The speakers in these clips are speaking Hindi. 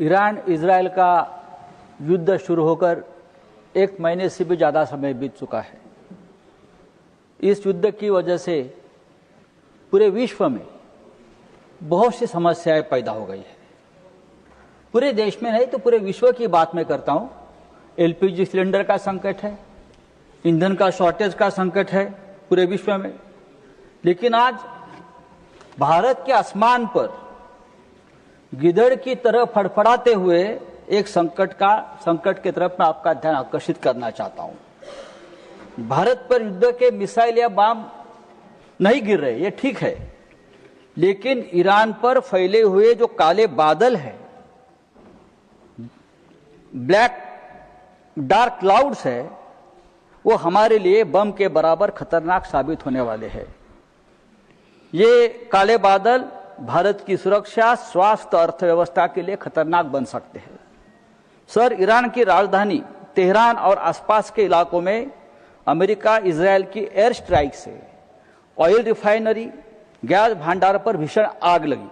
ईरान इजराइल का युद्ध शुरू होकर 1 महीने से भी ज़्यादा समय बीत चुका है। इस युद्ध की वजह से पूरे विश्व में बहुत सी समस्याएं पैदा हो गई है। पूरे देश में नहीं तो पूरे विश्व की बात मैं करता हूं। एलपीजी सिलेंडर का संकट है, ईंधन का शॉर्टेज का संकट है पूरे विश्व में। लेकिन आज भारत के आसमान पर गिद्धड़ की तरह फड़फड़ाते हुए एक संकट की तरफ मैं आपका ध्यान आकर्षित करना चाहता हूं। भारत पर युद्ध के मिसाइल या बम नहीं गिर रहे, ये ठीक है, लेकिन ईरान पर फैले हुए जो काले बादल हैं, डार्क क्लाउड्स है, वो हमारे लिए बम के बराबर खतरनाक साबित होने वाले हैं। ये काले बादल भारत की सुरक्षा, स्वास्थ्य, अर्थव्यवस्था के लिए खतरनाक बन सकते हैं। सर, ईरान की राजधानी तेहरान और आसपास के इलाकों में अमेरिका इजरायल की एयर स्ट्राइक से ऑयल रिफाइनरी, गैस भंडार पर भीषण आग लगी।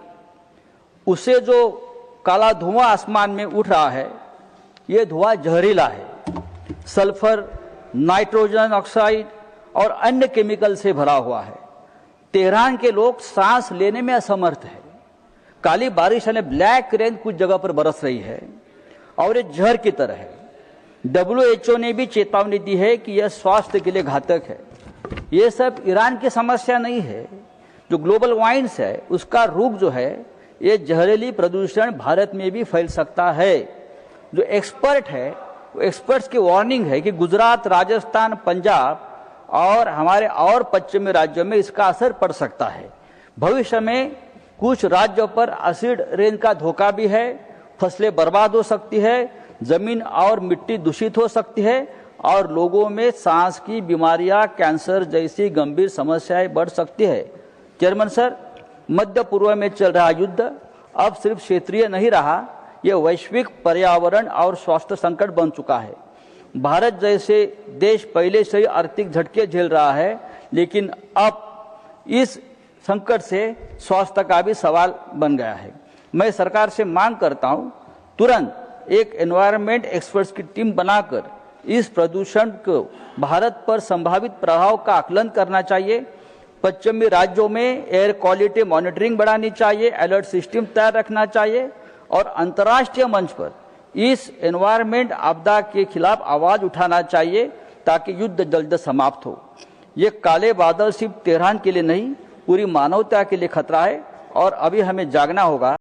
उससे जो काला धुआं आसमान में उठ रहा है, ये धुआं जहरीला है। सल्फर, नाइट्रोजन ऑक्साइड और अन्य केमिकल से भरा हुआ है। तेहरान के लोग सांस लेने में असमर्थ है। काली बारिश यानी ब्लैक रेन कुछ जगह पर बरस रही है और ये जहर की तरह है। WHO ने भी चेतावनी दी है कि यह स्वास्थ्य के लिए घातक है। ये सब ईरान की समस्या नहीं है। जो ग्लोबल वार्मिंग है उसका रूप जो है, ये जहरीली प्रदूषण भारत में भी फैल सकता है। जो एक्सपर्ट है, वो एक्सपर्ट्स की वार्निंग है कि गुजरात, राजस्थान, पंजाब और हमारे और पश्चिमी राज्यों में इसका असर पड़ सकता है। भविष्य में कुछ राज्यों पर एसिड रेन का धोखा भी है। फसलें बर्बाद हो सकती है, जमीन और मिट्टी दूषित हो सकती है और लोगों में सांस की बीमारियां, कैंसर जैसी गंभीर समस्याएं बढ़ सकती है। चेयरमैन सर, मध्य पूर्व में चल रहा युद्ध अब सिर्फ क्षेत्रीय नहीं रहा, यह वैश्विक पर्यावरण और स्वास्थ्य संकट बन चुका है। भारत जैसे देश पहले से ही आर्थिक झटके झेल रहा है, लेकिन अब इस संकट से स्वास्थ्य का भी सवाल बन गया है। मैं सरकार से मांग करता हूं, तुरंत एक एनवायरनमेंट एक्सपर्ट्स की टीम बनाकर इस प्रदूषण को भारत पर संभावित प्रभाव का आकलन करना चाहिए। पश्चिमी राज्यों में एयर क्वालिटी मॉनिटरिंग बढ़ानी चाहिए, अलर्ट सिस्टम तैयार रखना चाहिए और अंतर्राष्ट्रीय मंच पर इस एनवायरनमेंट आपदा के खिलाफ आवाज उठाना चाहिए ताकि युद्ध जल्द समाप्त हो। ये काले बादल सिर्फ तेहरान के लिए नहीं, पूरी मानवता के लिए खतरा है और अभी हमें जागना होगा।